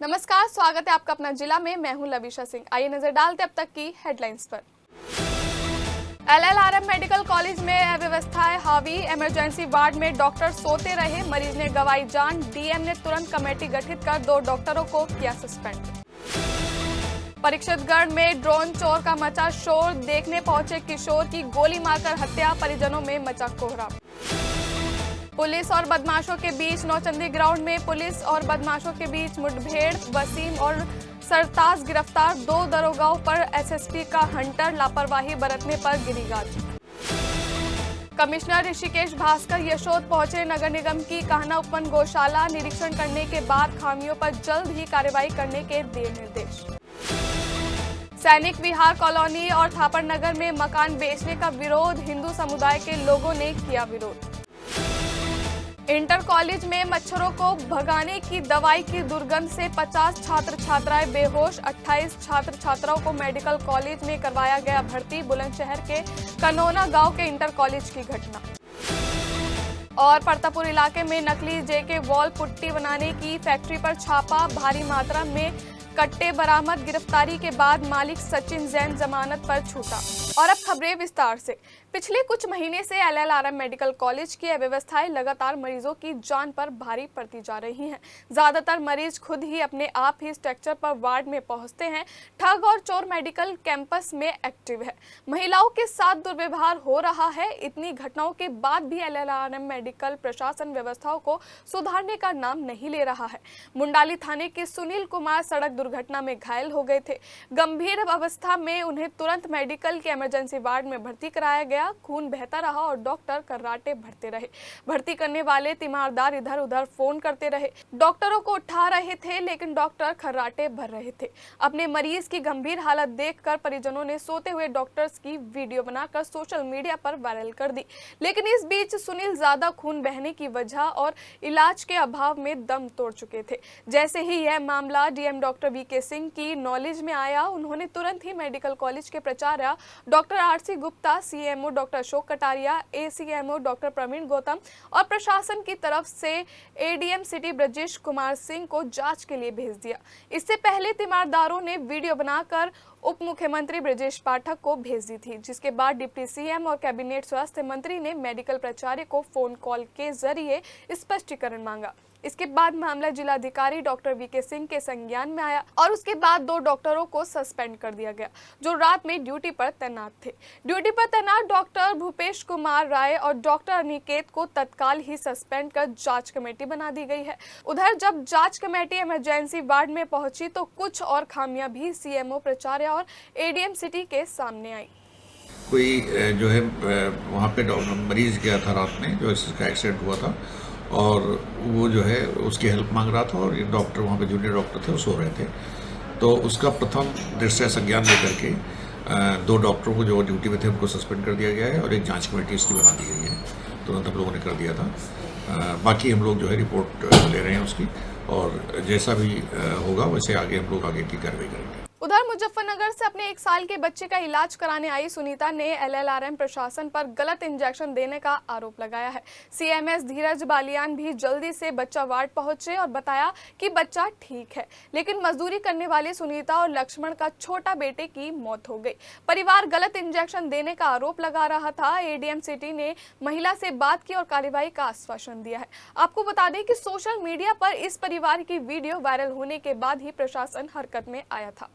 नमस्कार, स्वागत है आपका अपना जिला में। मैं हूं लविशा सिंह। आइए नजर डालते अब तक की हेडलाइंस पर। LLRM मेडिकल कॉलेज में अव्यवस्थाएं हावी, इमरजेंसी वार्ड में डॉक्टर सोते रहे, मरीज ने गंवाई जान। डीएम ने तुरंत कमेटी गठित कर 2 डॉक्टरों को किया सस्पेंड। परीक्षितगढ़ में ड्रोन चोर का मचा शोर, देखने पहुंचे किशोर की गोली मारकर हत्या, परिजनों में मचा कोहराम। पुलिस और बदमाशों के बीच नौचंदी ग्राउंड में पुलिस और बदमाशों के बीच मुठभेड़, वसीम और सरताज गिरफ्तार, 2 दरोगाओं पर एसएसपी का हंटर, लापरवाही बरतने पर गिरी गाज। कमिश्नर ऋषिकेश भास्कर यशोद पहुंचे नगर निगम की कान्हा उपवन गौशाला, निरीक्षण करने के बाद खामियों पर जल्द ही कार्रवाई करने के दिए निर्देश। सैनिक विहार कॉलोनी और थापर नगर में मकान बेचने का विरोध, हिंदू समुदाय के लोगों ने किया विरोध। इंटर कॉलेज में मच्छरों को भगाने की दवाई की दुर्गंध से 50 छात्र छात्राएं बेहोश, 28 छात्र छात्राओं को मेडिकल कॉलेज में करवाया गया भर्ती। बुलंदशहर के कनौना गांव के इंटर कॉलेज की घटना। और परतापुर इलाके में नकली जेके वॉल पुट्टी बनाने की फैक्ट्री पर छापा, भारी मात्रा में कट्टे बरामद, गिरफ्तारी के बाद मालिक सचिन जैन जमानत पर छूटा। और अब खबरें विस्तार से। पिछले कुछ महीने से LLRM मेडिकल कॉलेज की अव्यवस्थाएं लगातार मरीजों की जान पर भारी पड़ती जा रही हैं। ज्यादातर मरीज खुद ही अपने आप ही स्ट्रक्चर पर वार्ड में पहुंचते हैं। ठग और चोर मेडिकल कैंपस में एक्टिव है। महिलाओं के साथ दुर्व्यवहार हो रहा है। इतनी घटनाओं के बाद भी LLRM मेडिकल प्रशासन व्यवस्थाओं को सुधारने का नाम नहीं ले रहा है। मुंडाली थाने के सुनील कुमार सड़क दुर्घटना में घायल हो गए थे। गंभीर अवस्था में उन्हें तुरंत मेडिकल के इमरजेंसी वार्ड में भर्ती कराया गया। खून बहता रहा और डॉक्टर कर्राटे भरते रहे। भर्ती करने वाले तीमारदार इधर उधर फोन करते रहे। डॉक्टरों को उठा रहे थे, लेकिन डॉक्टर खर्राटे भर रहे थे। अपने मरीज की गंभीर हालत देखकर परिजनों ने सोते हुए डॉक्टर्स की वीडियो बनाकर सोशल मीडिया पर वायरल कर दी। लेकिन इस बीच सुनील ज्यादा खून बहने की वजह और इलाज के अभाव में दम तोड़ चुके थे। जैसे ही यह मामला डीएम डॉक्टर वीके सिंह की नॉलेज में आया, उन्होंने तुरंत ही मेडिकल कॉलेज के प्राचार्य doctor R C Gupta, CMO doctor Ashok Kataria, ACMO doctor Praveen Gautam और प्रशासन की तरफ से एडीएम सिटी ब्रजेश कुमार सिंह को जांच के लिए भेज दिया। इससे पहले तीमारदारों ने वीडियो बनाकर उप मुख्यमंत्री ब्रजेश पाठक को भेज दी थी, जिसके बाद डिप्टी सीएम और कैबिनेट स्वास्थ्य मंत्री ने मेडिकल प्राचार्य को फोन कॉल के जरिए स्पष्टीकरण मांगा। इसके बाद मामला जिलाधिकारी डॉक्टर वीके सिंह के संज्ञान में आया और उसके बाद 2 डॉक्टरों को सस्पेंड कर दिया गया, जो रात में ड्यूटी पर तैनात थे। ड्यूटी पर तैनात डॉक्टर भूपेश कुमार राय और डॉक्टर अनिकेत को तत्काल ही सस्पेंड कर जांच कमेटी बना दी गई है। उधर जब जांच कमेटी इमरजेंसी वार्ड में पहुंची तो कुछ और खामियां भी सीएमओ, प्राचार्य और एडीएम सिटी के सामने आई। कोई जो है वहाँ पे मरीज गया था रात में, जो इसका एक्सीडेंट हुआ था, और वो जो है उसकी हेल्प मांग रहा था और ये डॉक्टर वहाँ पे जूनियर डॉक्टर थे, वो सो रहे थे। तो उसका प्रथम दृष्टया संज्ञान लेकर के 2 डॉक्टरों को जो ड्यूटी में थे उनको सस्पेंड कर दिया गया है और एक जांच कमेटी इसकी बना दी गई है। तुरंत हम लोगों ने कर दिया था। बाकी हम लोग जो है रिपोर्ट ले रहे हैं उसकी, और जैसा भी होगा वैसे आगे हम लोग आगे की कार्रवाई करेंगे। उधर मुजफ्फरनगर से अपने 1 साल के बच्चे का इलाज कराने आई सुनीता ने LLRM प्रशासन पर गलत इंजेक्शन देने का आरोप लगाया है। सीएमएस धीरज बालियान भी जल्दी से बच्चा वार्ड पहुंचे और बताया कि बच्चा ठीक है, लेकिन मजदूरी करने वाले सुनीता और लक्ष्मण का छोटा बेटे की मौत हो गई। परिवार गलत इंजेक्शन देने का आरोप लगा रहा था। एडीएम सिटी ने महिला से बात की और कार्रवाई का आश्वासन दिया है। आपको बता दें कि सोशल मीडिया पर इस परिवार की वीडियो वायरल होने के बाद ही प्रशासन हरकत में आया था।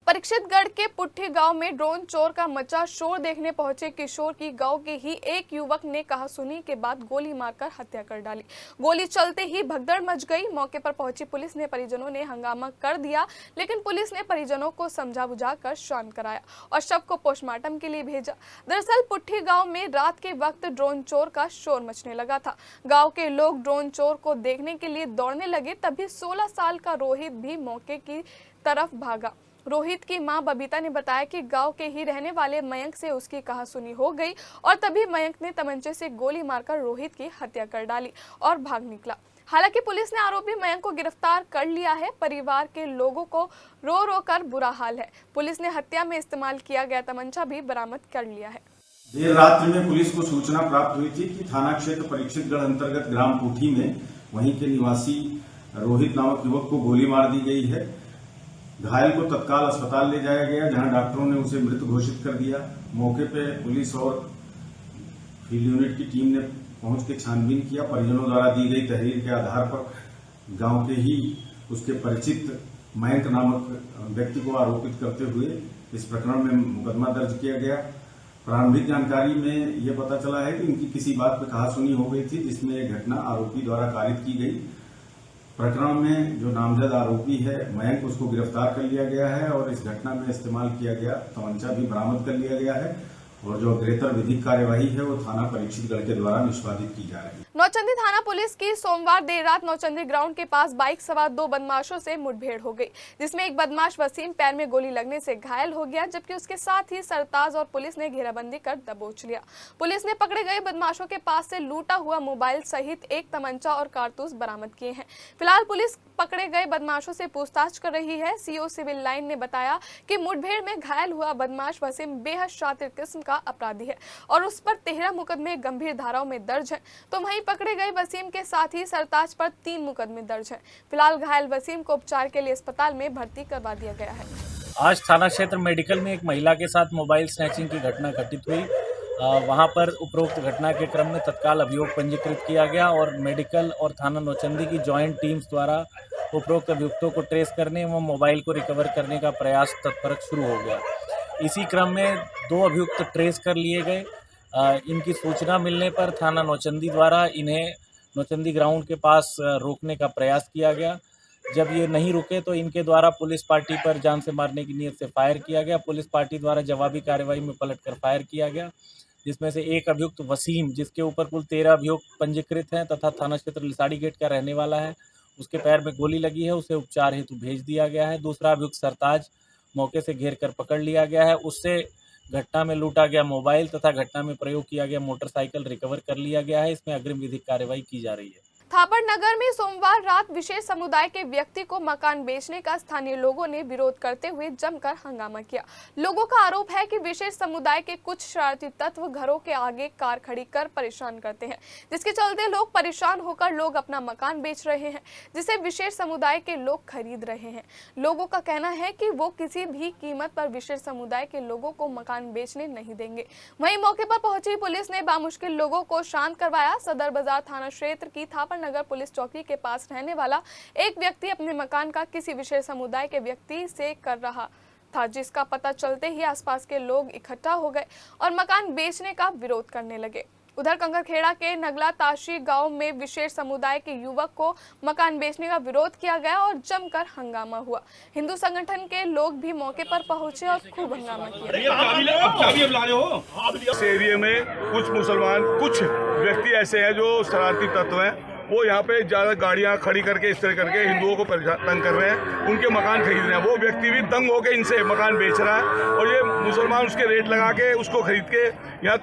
परीक्षितगढ़ के पुट्ठी गांव में ड्रोन चोर का मचा शोर, देखने पहुंचे किशोर की गांव के ही एक युवक ने कहासुनी के बाद गोली मारकर हत्या कर डाली। गोली चलते ही भगदड़ मच गई। मौके पर पहुंची पुलिस ने परिजनों ने हंगामा कर दिया, लेकिन पुलिस ने परिजनों को समझा बुझाकर शांत कराया और शव को पोस्टमार्टम के लिए भेजा। दरअसल पुट्ठी गाँव में रात के वक्त ड्रोन चोर का शोर मचने लगा था। गाँव के लोग ड्रोन चोर को देखने के लिए दौड़ने लगे, तभी 16 साल का रोहित भी मौके की तरफ भागा। रोहित की मां बबीता ने बताया कि गांव के ही रहने वाले मयंक से उसकी कहासुनी हो गई और तभी मयंक ने तमंचे से गोली मारकर रोहित की हत्या कर डाली और भाग निकला। हालांकि पुलिस ने आरोपी मयंक को गिरफ्तार कर लिया है। परिवार के लोगों को रो रो कर बुरा हाल है। पुलिस ने हत्या में इस्तेमाल किया गया तमंचा भी बरामद कर लिया है। देर रात्रि में पुलिस को सूचना प्राप्त हुई थी कि थाना क्षेत्र परीक्षितगढ़ अंतर्गत ग्राम पुठी में वहीं के निवासी रोहित नामक युवक को गोली मार दी गई है। घायल को तत्काल अस्पताल ले जाया गया, जहां डॉक्टरों ने उसे मृत घोषित कर दिया। मौके पर पुलिस और फील्ड यूनिट की टीम ने पहुंच के छानबीन किया। परिजनों द्वारा दी गई तहरीर के आधार पर गांव के ही उसके परिचित मयंक नामक व्यक्ति को आरोपित करते हुए इस प्रकरण में मुकदमा दर्ज किया गया। प्रारंभिक जानकारी में यह पता चला है कि इनकी किसी बात पर कहासुनी हो गई थी, जिसमें यह घटना आरोपी द्वारा कारित की गई। प्रकरण में जो नामजद आरोपी है मयंक, उसको गिरफ्तार कर लिया गया है और इस घटना में इस्तेमाल किया गया तमंचा भी बरामद कर लिया गया है और जो अग्रेतर विधिक कार्यवाही है वो थाना परीक्षितगढ़ के द्वारा निष्पादित की जा रही है। नौचंदी थाना पुलिस की सोमवार देर रात नौचंदी ग्राउंड के पास बाइक सवार 2 बदमाशों से मुठभेड़ हो गई, जिसमें एक बदमाश वसीम पैर में गोली लगने से घायल हो गया, जबकि उसके साथ ही सरताज और पुलिस ने घेराबंदी कर दबोच लिया। पुलिस ने पकड़े गए बदमाशों के पास से लूटा हुआ मोबाइल सहित एक तमंचा और कारतूस बरामद किए हैं। फिलहाल पुलिस पकड़े गए बदमाशों से पूछताछ कर रही है। सीओ सिविल लाइन ने बताया कि मुठभेड़ में घायल हुआ बदमाश वसीम बेहद शातिर किस्म का अपराधी है और उस पर 13 मुकदमे गंभीर धाराओं में दर्ज हैं, तो वहीं पकड़े गए वसीम के साथ ही सरताज पर 3 मुकदमे दर्ज हैं। फिलहाल घायल वसीम को उपचार के लिए अस्पताल में भर्ती करवा दिया गया है। आज थाना क्षेत्र मेडिकल में एक महिला के साथ मोबाइल स्नैचिंग की घटना घटित हुई। वहां पर उपरोक्त घटना के क्रम में तत्काल अभियोग पंजीकृत किया गया और मेडिकल और थाना नौचंदी की जॉइंट टीम्स द्वारा उपरोक्त अभियुक्तों को ट्रेस करने एवं मोबाइल को रिकवर करने का प्रयास तत्परक शुरू हो गया। इसी क्रम में 2 अभियुक्त ट्रेस कर लिए गए। इनकी सूचना मिलने पर थाना नौचंदी द्वारा इन्हें नौचंदी ग्राउंड के पास रोकने का प्रयास किया गया। जब ये नहीं रुके तो इनके द्वारा पुलिस पार्टी पर जान से मारने की नीयत से फायर किया गया। पुलिस पार्टी द्वारा जवाबी कार्रवाई में पलटकर फायर किया गया, जिसमें से एक अभियुक्त वसीम, जिसके ऊपर कुल 13 अभियुक्त पंजीकृत हैं तथा थाना क्षेत्र लिसाड़ी गेट का रहने वाला है, उसके पैर में गोली लगी है, उसे उपचार हेतु भेज दिया गया है। दूसरा अभियुक्त सरताज मौके से घेर कर पकड़ लिया गया है। उससे घटना में लूटा गया मोबाइल तथा घटना में प्रयोग किया गया मोटरसाइकिल रिकवर कर लिया गया है। इसमें अग्रिम विधिक कार्रवाई की जा रही है। थापड़ नगर में सोमवार रात विशेष समुदाय के व्यक्ति को मकान बेचने का स्थानीय लोगों ने विरोध करते हुए जमकर हंगामा किया। लोगों का आरोप है कि विशेष समुदाय के कुछ शरारती तत्व घरों के आगे कार खड़ी कर परेशान करते हैं, जिसके चलते लोग परेशान होकर लोग अपना मकान बेच रहे हैं, जिसे विशेष समुदाय के लोग खरीद रहे हैं। लोगों का कहना है कि वो किसी भी कीमत पर विशेष समुदाय के लोगों को मकान बेचने नहीं देंगे। वहीं मौके पर पहुंची पुलिस ने बामुश्किल लोगों को शांत करवाया। सदर बाजार थाना क्षेत्र की थापड़ नगर पुलिस चौकी के पास रहने वाला एक व्यक्ति अपने मकान का किसी विशेष समुदाय के व्यक्ति से कर रहा था, जिसका पता चलते ही आसपास के लोग इकट्ठा हो गए और मकान बेचने का विरोध करने लगे। उधर कंकरखेड़ा के नगला ताशी गांव में विशेष समुदाय के युवक को मकान बेचने का विरोध किया गया और जमकर हंगामा हुआ। हिंदू संगठन के लोग भी मौके पर पहुंचे और खूब हंगामा किया। इस एरिया में कुछ मुसलमान, कुछ व्यक्ति ऐसे हैं जो शरारती तत्व हैं, वो यहाँ पे ज्यादा गाड़ियाँ खड़ी करके इस तरह करके हिंदुओं को तंग कर रहे हैं, उनके मकान खरीद रहे हैं। वो व्यक्ति भी दंग होकर इनसे मकान बेच रहा है और ये मुसलमान उसके रेट लगा के उसको खरीद के यहाँ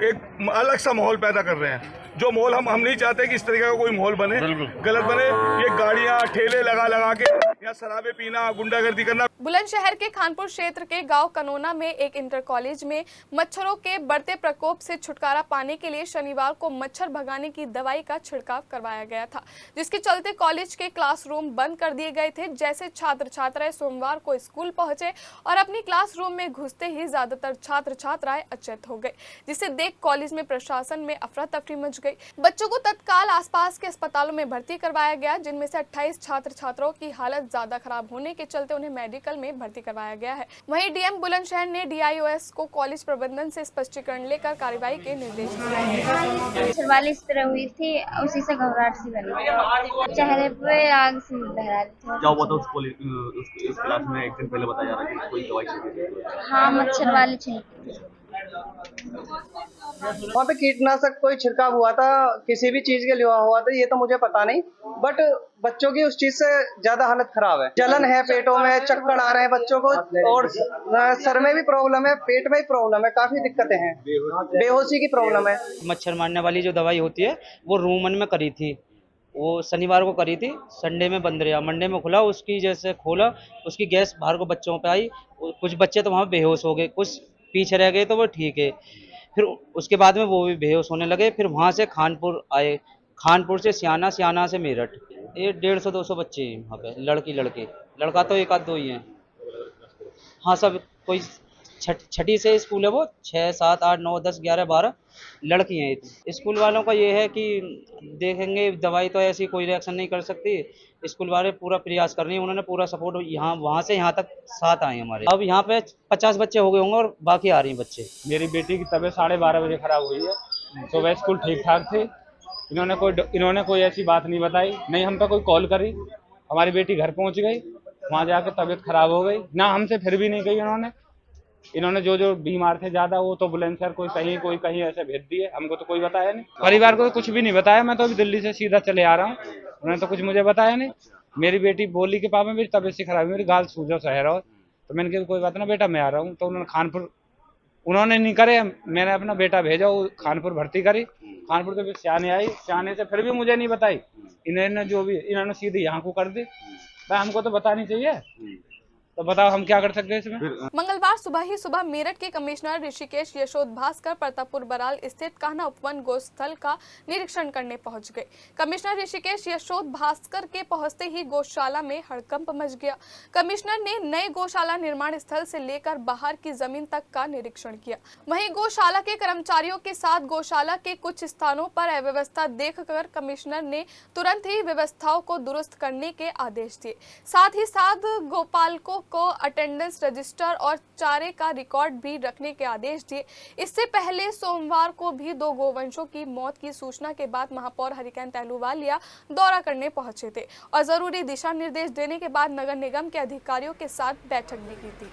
एक अलग सा माहौल पैदा कर रहे हैं। जो माहौल हम नहीं चाहते कि इस तरीके का कोई माहौल बने, गलत बने। ये गाड़ियाँ ठेले लगा के यहाँ शराबे पीना, गुंडागर्दी करना। बुलंदशहर के खानपुर क्षेत्र के गांव कनोना में एक इंटर कॉलेज में मच्छरों के बढ़ते प्रकोप से छुटकारा पाने के लिए शनिवार को मच्छर भगाने की दवाई का छिड़काव करवाया गया था, जिसके चलते कॉलेज के क्लासरूम बंद कर दिए गए थे। जैसे छात्र छात्राएं सोमवार को स्कूल पहुंचे और अपनी क्लासरूम में घुसते ही ज्यादातर छात्र छात्राएं अचेत हो गए, जिसे देख कॉलेज में प्रशासन में अफरा तफरी मच गई। बच्चों को तत्काल आसपास के अस्पतालों में भर्ती करवाया गया, जिनमें से 28 छात्र छात्राओं की हालत ज्यादा खराब होने के चलते उन्हें मेडिकल में भर्ती करवाया गया है। वहीं डीएम बुलंदशहर ने डीआईओएस को कॉलेज प्रबंधन से स्पष्टीकरण लेकर कार्रवाई के निर्देश दिए। वाली इस तरह हुई थी, उसी से घबराहट सी बनी, चेहरे पे आग सी बह रही थी। क्या हुआ था उस क्लास में? एक दिन पहले बताया जा रहा है कि कोई दवाई छिड़की थी। हाँ, मच्छर वाली छिड़की थी। वहाँ पे कीटनाशक कोई छिड़काव हुआ था, किसी भी चीज के लिए हुआ था, ये तो मुझे पता नहीं, बट बच्चों की उस चीज से ज्यादा हालत खराब है। जलन है पेटों में, चक्कर आ रहे हैं बच्चों को और सर में भी प्रॉब्लम है, पेट में भी प्रॉब्लम है, काफी दिक्कतें हैं, बेहोशी की प्रॉब्लम है। मच्छर मारने वाली जो दवाई होती है वो रूमन में करी थी, वो शनिवार को करी थी, संडे में बंद रहा, मंडे में खुला। उसकी जैसे खोला, उसकी गैस बाहर को बच्चों पे आई, कुछ बच्चे तो वहाँ बेहोश हो गए, कुछ पीछे रह गए तो वो ठीक है। फिर उसके बाद में वो भी बेहोश होने लगे। फिर वहाँ से खानपुर आए, खानपुर से सियाना, सियाना से मेरठ। ये 150-200 बच्चे हैं वहाँ पे, लड़की लड़के। लड़का तो एक आध दो ही हैं। हाँ, सब कोई छठी से स्कूल है वो, 6, 7, 8, 9, 10, 11, 12 लड़की हैं। स्कूल वालों का ये है कि देखेंगे, दवाई तो ऐसी कोई रिएक्शन नहीं कर सकती। स्कूल वाले पूरा प्रयास कर रहे हैं, उन्होंने पूरा सपोर्ट, यहाँ वहाँ से यहाँ तक 7 आए हमारे। अब यहाँ पे 50 बच्चे हो गए होंगे और बाकी आ रही हैं बच्चे। मेरी बेटी की तबीयत 12:30 बजे खराब हुई है, तो वह स्कूल ठीक ठाक थे। इन्होंने कोई ऐसी बात नहीं बताई, नहीं हम पे कोई कॉल करी। हमारी बेटी घर पहुँच गई, वहाँ जाकर तबीयत खराब हो गई ना, हमसे फिर भी नहीं गई इन्होंने जो बीमार थे ज़्यादा, वो तो बुलंदशहर कोई कहीं ऐसे भेज दिए। हमको तो कोई बताया नहीं, परिवार को तो कुछ भी नहीं बताया। मैं तो अभी दिल्ली से सीधा चले आ रहा हूँ, उन्होंने तो कुछ मुझे बताया नहीं। मेरी बेटी बोली कि पापा मेरी तबीयत से खराब है, मेरी गाल सूजो शहर। और तो मैंने कहा कोई बात ना बेटा, मैं आ रहा हूँ। तो उन्होंने खानपुर, उन्होंने नहीं करे, मैंने अपना बेटा भेजा, वो खानपुर भर्ती करी। खानपुर से फिर सियाने आई, सियाने से फिर भी मुझे नहीं बताई। इन्होंने सीधी यहाँ को कर दी। भाई हमको तो बतानी चाहिए, तो बताओ हम क्या कर सकते हैं इसमें। मंगलवार सुबह मेरठ के कमिश्नर ऋषिकेश यशोद भास्कर प्रतापपुर बराल स्थित कान्हा उपवन गौस्थल का निरीक्षण करने पहुंच गए। कमिश्नर ऋषिकेश यशोद भास्कर के पहुंचते ही गौशाला में हड़कंप मच गया। कमिश्नर ने नए गौशाला निर्माण स्थल से लेकर बाहर की जमीन तक का निरीक्षण किया। वहीं गौशाला के कर्मचारियों के साथ गौशाला के कुछ स्थानों पर अव्यवस्था देखकर कमिश्नर ने तुरंत ही व्यवस्थाओं को दुरुस्त करने के आदेश दिए। साथ ही साथ गोपालकों को अटेंडेंस रजिस्टर और चारे का रिकॉर्ड भी रखने के आदेश दिए। इससे पहले सोमवार को भी 2 गोवंशों की मौत की सूचना के बाद महापौर हरिकेन तहलूवालिया दौरा करने पहुंचे थे और जरूरी दिशा निर्देश देने के बाद नगर निगम के अधिकारियों के साथ बैठक भी की थी।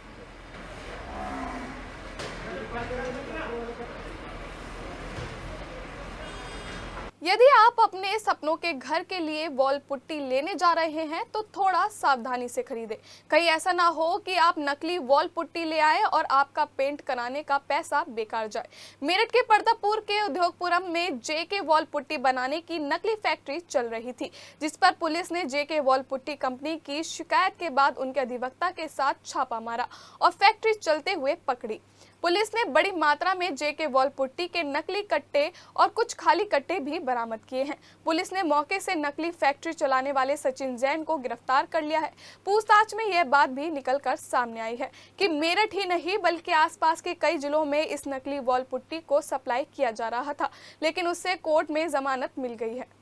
यदि आप अपने सपनों के घर के लिए वॉल पुट्टी लेने जा रहे हैं तो थोड़ा सावधानी से खरीदें। कहीं ऐसा ना हो कि आप नकली वॉल पुट्टी ले आए और आपका पेंट कराने का पैसा बेकार जाए। मेरठ के परतापुर के उद्योगपुरम में जेके वॉल पुट्टी बनाने की नकली फैक्ट्री चल रही थी, जिस पर पुलिस ने जेके वॉल पुट्टी कंपनी की शिकायत के बाद उनके अधिवक्ता के साथ छापा मारा और फैक्ट्री चलते हुए पकड़ी। पुलिस ने बड़ी मात्रा में जेके वॉल पुट्टी के नकली कट्टे और कुछ खाली कट्टे भी बरामद किए हैं। पुलिस ने मौके से नकली फैक्ट्री चलाने वाले सचिन जैन को गिरफ्तार कर लिया है। पूछताछ में यह बात भी निकलकर सामने आई है कि मेरठ ही नहीं बल्कि आसपास के कई जिलों में इस नकली वॉल पुट्टी को सप्लाई किया जा रहा था, लेकिन उससे कोर्ट में जमानत मिल गई है।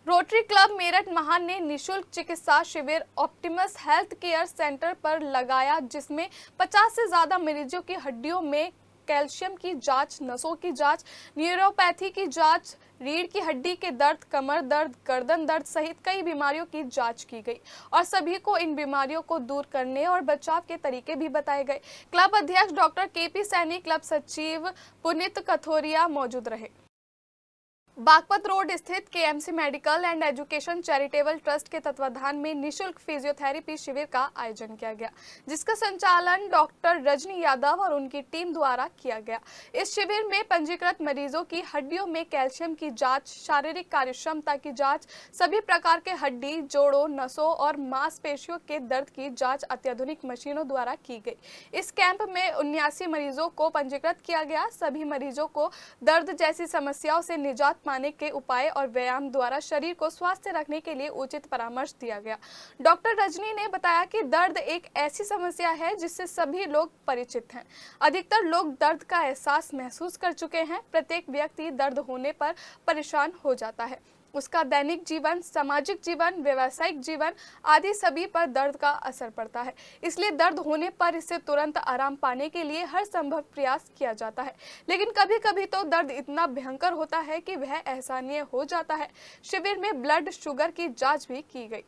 रोटरी क्लब मेरठ महान ने निशुल्क चिकित्सा शिविर ऑप्टिमस हेल्थ केयर सेंटर पर लगाया, जिसमें 50 से ज्यादा मरीजों की हड्डियों में कैल्शियम की जांच, नसों की जांच, न्यूरोपैथी की जांच, रीढ़ की हड्डी के दर्द, कमर दर्द, गर्दन दर्द सहित कई बीमारियों की जांच की गई और सभी को इन बीमारियों को दूर करने और बचाव के तरीके भी बताए गए। क्लब अध्यक्ष डॉक्टर केपी सैनी, क्लब सचिव पुनीत कथोरिया मौजूद रहे। बागपत रोड स्थित KMC medical and education charitable trust के तत्वाधान में निशुल्क फिजियोथेरेपी शिविर का आयोजन किया गया, जिसका संचालन डॉक्टर रजनी यादव और उनकी टीम द्वारा किया गया। इस शिविर में पंजीकृत मरीजों की हड्डियों में कैल्शियम की जांच, शारीरिक कार्यक्षमता की जांच, सभी प्रकार के हड्डी, जोड़ों, नसों और मांसपेशियों के दर्द की जांच अत्याधुनिक मशीनों द्वारा की गई। इस कैंप में 79 मरीजों को पंजीकृत किया गया। सभी मरीजों को दर्द जैसी समस्याओं से निजात पाने के उपाय और व्यायाम द्वारा शरीर को स्वस्थ रखने के लिए उचित परामर्श दिया गया। डॉक्टर रजनी ने बताया कि दर्द एक ऐसी समस्या है जिससे सभी लोग परिचित हैं। अधिकतर लोग दर्द का एहसास महसूस कर चुके हैं। प्रत्येक व्यक्ति दर्द होने पर परेशान हो जाता है। उसका दैनिक जीवन, सामाजिक जीवन, व्यावसायिक जीवन आदि सभी पर दर्द का असर पड़ता है। इसलिए दर्द होने पर इससे तुरंत आराम पाने के लिए हर संभव प्रयास किया जाता है, लेकिन कभी कभी तो दर्द इतना भयंकर होता है कि वह असहनीय हो जाता है। शिविर में ब्लड शुगर की जांच भी की गई।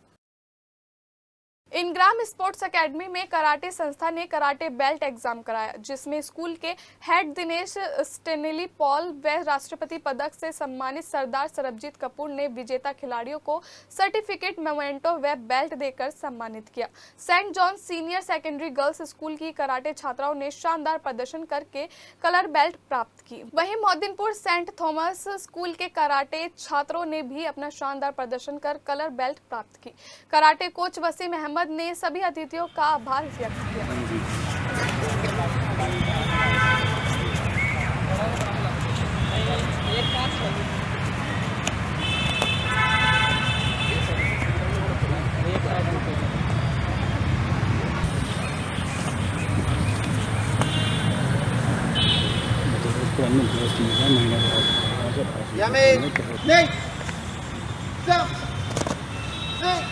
इनग्राम स्पोर्ट्स एकेडमी में कराटे संस्था ने कराटे बेल्ट एग्जाम कराया, जिसमें स्कूल के हेड दिनेश स्टेनेली पॉल व राष्ट्रपति पदक से सम्मानित सरदार सरबजीत कपूर ने विजेता खिलाड़ियों को सर्टिफिकेट, मोमेंटो व बेल्ट देकर सम्मानित किया। Saint John senior secondary girls school की कराटे छात्राओं ने शानदार प्रदर्शन करके कलर बेल्ट प्राप्त की। वहीं मोहद्दीनपुर सेंट थॉमस स्कूल के कराटे छात्रों ने भी अपना शानदार प्रदर्शन कर कलर बेल्ट प्राप्त की। कराटे कोच वसीम अहमद ने सभी अतिथियों का आभार व्यक्त किया। Yummy. Next. Jump. Sing.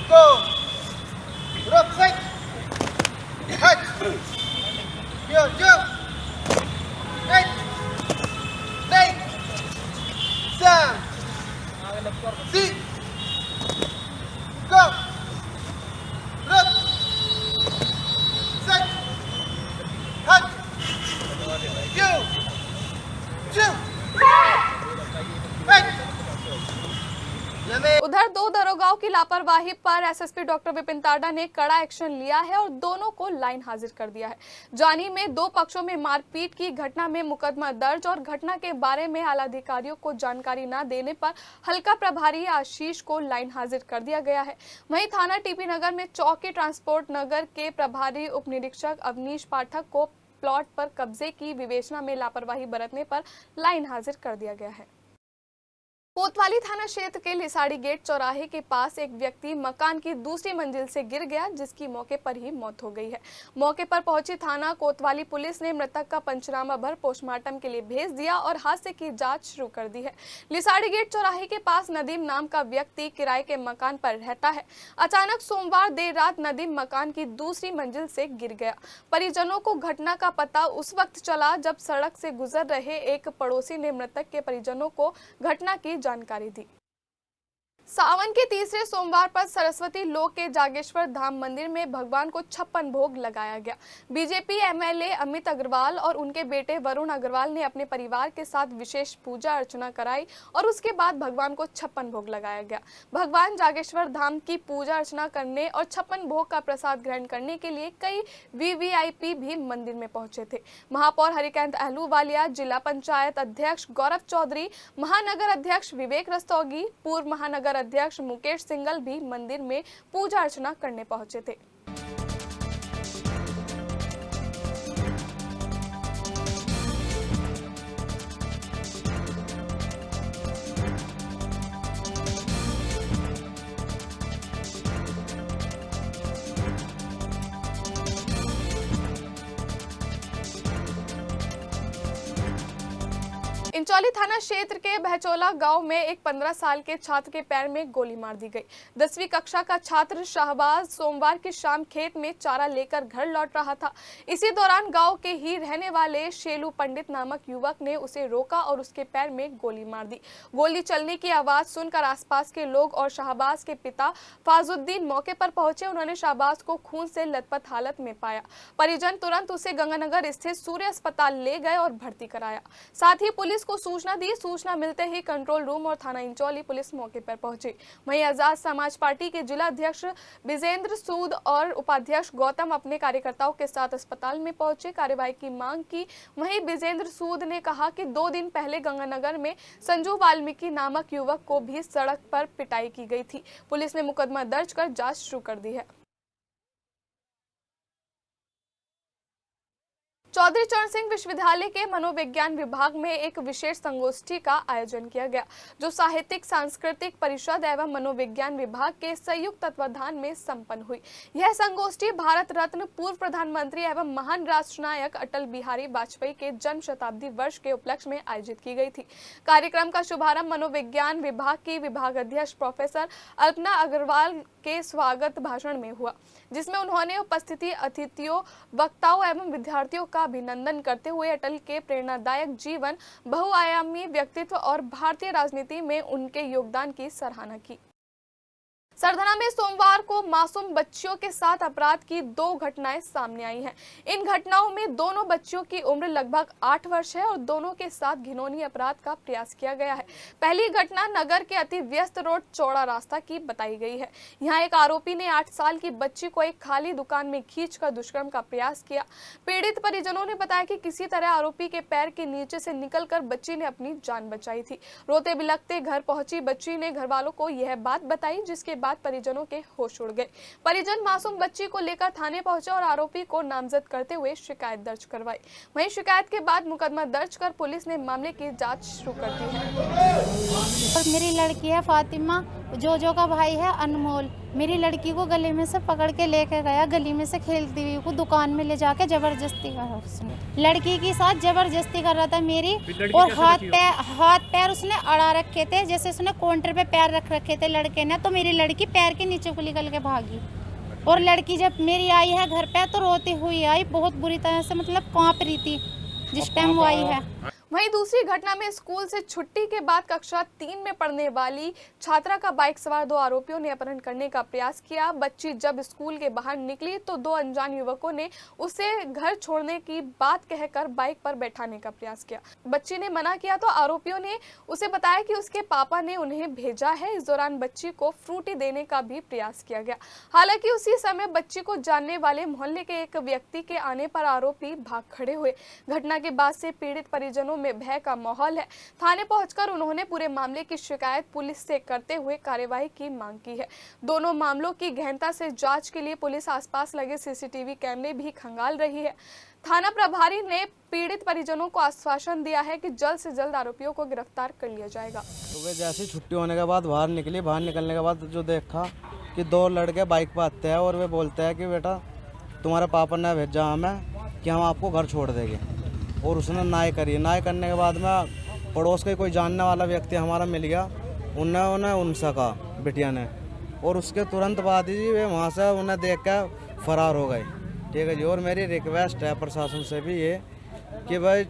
Go. Rock six. Hut. Yo, jump. Eight. Nine. Seven. Six. Go. Rock. Six. Hut. Yo. Jump. उधर दो दरोगाओं की लापरवाही पर एसएसपी डॉक्टर विपिन ताडा ने कड़ा एक्शन लिया है और दोनों को लाइन हाजिर कर दिया है। जानी में दो पक्षों में मारपीट की घटना में मुकदमा दर्ज और घटना के बारे में आला अधिकारियों को जानकारी न देने पर हल्का प्रभारी आशीष को लाइन हाजिर कर दिया गया है। वहीं थाना टीपी नगर में चौकी ट्रांसपोर्ट नगर के प्रभारी उप निरीक्षक अवनीश पाठक को प्लॉट पर कब्जे की विवेचना में लापरवाही बरतने पर लाइन हाजिर कर दिया गया है। कोतवाली थाना क्षेत्र के लिसाड़ी गेट चौराहे के पास एक व्यक्ति मकान की दूसरी मंजिल से गिर गया, जिसकी मौके पर ही मौत हो गई है। मौके पर पहुंची थाना कोतवाली पुलिस ने मृतक का पंचनामा भर पोस्टमार्टम के लिए भेज दिया और हादसे की जांच शुरू कर दी है। लिसाड़ी गेट चौराहे के पास नदीम नाम का व्यक्ति किराए के मकान पर रहता है। अचानक सोमवार देर रात नदीम मकान की दूसरी मंजिल से गिर गया। परिजनों को घटना का पता उस वक्त चला जब सड़क से गुजर रहे एक पड़ोसी ने मृतक के परिजनों को घटना की जानकारी दी। सावन के तीसरे सोमवार पर सरस्वती लोक के जागेश्वर धाम मंदिर में भगवान को 56 भोग लगाया गया। बीजेपी एमएलए अमित अग्रवाल और उनके बेटे वरुण अग्रवाल ने अपने परिवार के साथ विशेष पूजा अर्चना कराई और उसके बाद भगवान को 56 भोग लगाया गया। भगवान जागेश्वर धाम की पूजा अर्चना करने और 56 भोग का प्रसाद ग्रहण करने के लिए कई वीवीआईपी भी मंदिर में पहुंचे थे। महापौर हरिकांत अहलूवालिया, जिला पंचायत अध्यक्ष गौरव चौधरी, महानगर अध्यक्ष विवेक रस्तोगी, पूर्व महानगर अध्यक्ष मुकेश सिंगल भी मंदिर में पूजा अर्चना करने पहुंचे थे। इंचौली थाना क्षेत्र के बहचोला गांव में एक 15 साल के छात्र के पैर में गोली मार दी गई। 10वीं कक्षा का छात्र शाहबाज सोमवार की शाम खेत में चारा लेकर घर लौट रहा था। इसी दौरान गांव के ही रहने वाले शेलू पंडित नामक युवक ने उसे रोका और उसके पैर में गोली मार दी। गोली चलने की आवाज सुनकर आसपास के लोग और शाहबाज के पिता फाजुद्दीन मौके पर पहुंचे। उन्होंने शाहबाज को खून से लथपथ हालत में पाया। परिजन तुरंत उसे गंगानगर स्थित सूर्य अस्पताल ले गए और भर्ती कराया। साथ ही पुलिस को सूचना दी। सूचना मिलते ही कंट्रोल रूम और थाना इंचौली पुलिस मौके पर पहुंची। वहीं आजाद समाज पार्टी के जिला अध्यक्ष विजेंद्र सूद और उपाध्यक्ष गौतम अपने कार्यकर्ताओं के साथ अस्पताल में पहुंचे, कार्रवाई की मांग की। वहीं विजेंद्र सूद ने कहा कि 2 दिन पहले गंगानगर में संजू वाल्मीकि नामक युवक को भी सड़क पर पिटाई की गई थी। पुलिस ने मुकदमा दर्ज कर जांच शुरू कर दी है। चौधरी चरण सिंह विश्वविद्यालय के मनोविज्ञान विभाग में एक विशेष संगोष्ठी का आयोजन किया गया, जो साहित्यिक सांस्कृतिक परिषद एवं मनोविज्ञान विभाग के संयुक्त तत्वाधान में संपन्न हुई। यह संगोष्ठी भारत रत्न पूर्व प्रधानमंत्री एवं महान राष्ट्र नायक अटल बिहारी वाजपेयी के जन्म शताब्दी वर्ष के उपलक्ष्य में आयोजित की गई थी। कार्यक्रम का शुभारंभ मनोविज्ञान विभाग की विभागाध्यक्ष प्रोफेसर अल्पना अग्रवाल के स्वागत भाषण में हुआ, जिसमें उन्होंने उपस्थिति अतिथियों, वक्ताओं एवं विद्यार्थियों का अभिनंदन करते हुए अटल के प्रेरणादायक जीवन, बहुआयामी व्यक्तित्व और भारतीय राजनीति में उनके योगदान की सराहना की। सरधना में सोमवार को मासूम बच्चियों के साथ अपराध की 2 घटनाएं सामने आई हैं। इन घटनाओं में दोनों बच्चियों की उम्र लगभग 8 वर्ष है और दोनों के साथ घिनौनी अपराध का प्रयास किया गया है। पहली घटना नगर के अति व्यस्त रोड चौड़ा रास्ता की बताई गई है। यहाँ एक आरोपी ने 8 साल की बच्ची को एक खाली दुकान में खींचकर दुष्कर्म का प्रयास किया। पीड़ित परिजनों ने बताया कि किसी तरह आरोपी के पैर के नीचे से निकलकर बच्ची ने अपनी जान बचाई थी। रोते बिलखते घर पहुंची बच्ची ने घर वालों को यह बात बताई, जिसके बाद परिजनों के होश उड़ गए। परिजन मासूम बच्ची को लेकर थाने पहुंचे और आरोपी को नामजद करते हुए शिकायत दर्ज करवाई। वहीं शिकायत के बाद मुकदमा दर्ज कर पुलिस ने मामले की जांच शुरू कर दी है। और मेरी लड़की है फातिमा, जोजो का भाई है अनमोल। मेरी लड़की को गले में से पकड़ के लेके गया, गली में से खेलती हुई को दुकान में ले जाके जबरदस्ती करा उसने। लड़की के साथ जबरदस्ती कर रहा था मेरी, और हाथ पैर उसने अड़ा रखे थे, जैसे उसने काउंटर पे पैर रख रखे थे लड़के ने, तो मेरी लड़की पैर के नीचे को निकल के भागी। और लड़की जब मेरी आई है घर पे तो रोती हुई आई, बहुत बुरी तरह से मतलब कांप रही थी जिस टाइम वो आई है। वहीं दूसरी घटना में स्कूल से छुट्टी के बाद कक्षा 3 में पढ़ने वाली छात्रा का बाइक सवार 2 आरोपियों ने अपहरण करने का प्रयास किया। बच्ची जब स्कूल के बाहर निकली तो 2 अनजान युवकों ने उसे घर छोड़ने की बात कहकर बाइक पर बैठाने का प्रयास किया। बच्ची ने मना किया तो आरोपियों ने उसे बताया कि उसके पापा ने उन्हें भेजा है। इस दौरान बच्ची को फ्रूटी देने का भी प्रयास किया गया। हालांकि उसी समय बच्ची को जानने वाले मोहल्ले के एक व्यक्ति के आने पर आरोपी भाग खड़े हुए। घटना के बाद से पीड़ित परिजनों में भय का माहौल है। थाने पहुंचकर उन्होंने पूरे मामले की शिकायत पुलिस से करते हुए कार्यवाही की मांग की है। दोनों मामलों की गहनता से जांच के लिए पुलिस आसपास लगे सीसीटीवी कैमरे भी खंगाल रही है। थाना प्रभारी ने पीड़ित परिजनों को आश्वासन दिया है कि जल्द से जल्द आरोपियों को गिरफ्तार कर लिया जाएगा। सुबह जैसे छुट्टी होने के बाद बाहर निकली, बाहर निकलने के बाद जो देखा कि 2 लड़के बाइक पर आते हैं और वे बोलते हैं कि बेटा तुम्हारे पापा ने भेजा हमें कि हम आपको घर छोड़ देंगे। और उसने नाय करी। नाय करने के बाद में पड़ोस के कोई जानने वाला व्यक्ति हमारा मिल गया, उन्हें उनसे कहा बिटिया ने, और उसके तुरंत बाद ही वे वहाँ से उन्हें देख कर फरार हो गए। ठीक है जी। और मेरी रिक्वेस्ट है प्रशासन से भी ये कि भाई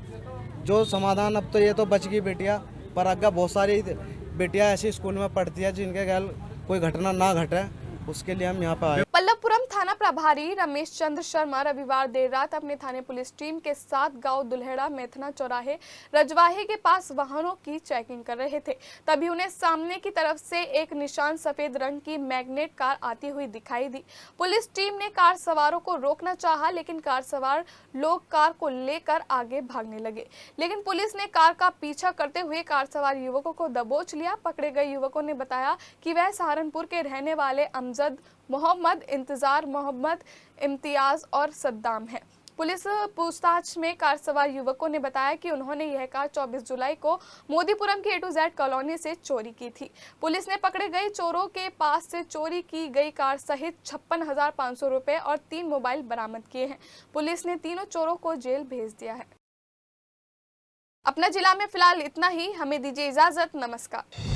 जो समाधान, अब तो ये तो बच गई बेटिया, पर अगर बहुत सारी बेटियाँ ऐसी स्कूल में पढ़ती है जिनके घर कोई घटना ना घटे, उसके लिए हम यहाँ पर आए। पल्लवपुरम थाना प्रभारी रमेश चंद्र शर्मा रविवार देर रात अपने थाने पुलिस टीम के साथ गांव दुल्हेड़ा मेथना चौराहे रजवाहे के पास वाहनों की चेकिंग कर रहे थे। तभी उन्हें सामने की तरफ से एक निशान सफेद रंग की मैग्नेट कार आती हुई दिखाई दी। पुलिस टीम ने कार सवारों को रोकना चाहा, लेकिन कार सवार लोग कार को लेकर आगे भागने लगे। लेकिन पुलिस ने कार का पीछा करते हुए कार सवार युवकों को दबोच लिया। पकड़े गए युवकों ने बताया कि वह सहारनपुर के रहने वाले अमजद, मोहम्मद इंतजार, मोहम्मद इम्तियाज और सद्दाम है। पुलिस पूछताछ में कार सवार युवकों ने बताया कि उन्होंने यह कार 24 जुलाई को मोदीपुरम की A-Z कॉलोनी से चोरी की थी। पुलिस ने पकड़े गए चोरों के पास से चोरी की गई कार सहित 56,500 रुपए और 3 मोबाइल बरामद किए हैं। पुलिस ने तीनों चोरों को जेल भेज दिया है। अपना जिला में फिलहाल इतना ही। हमें दीजिए इजाजत। नमस्कार।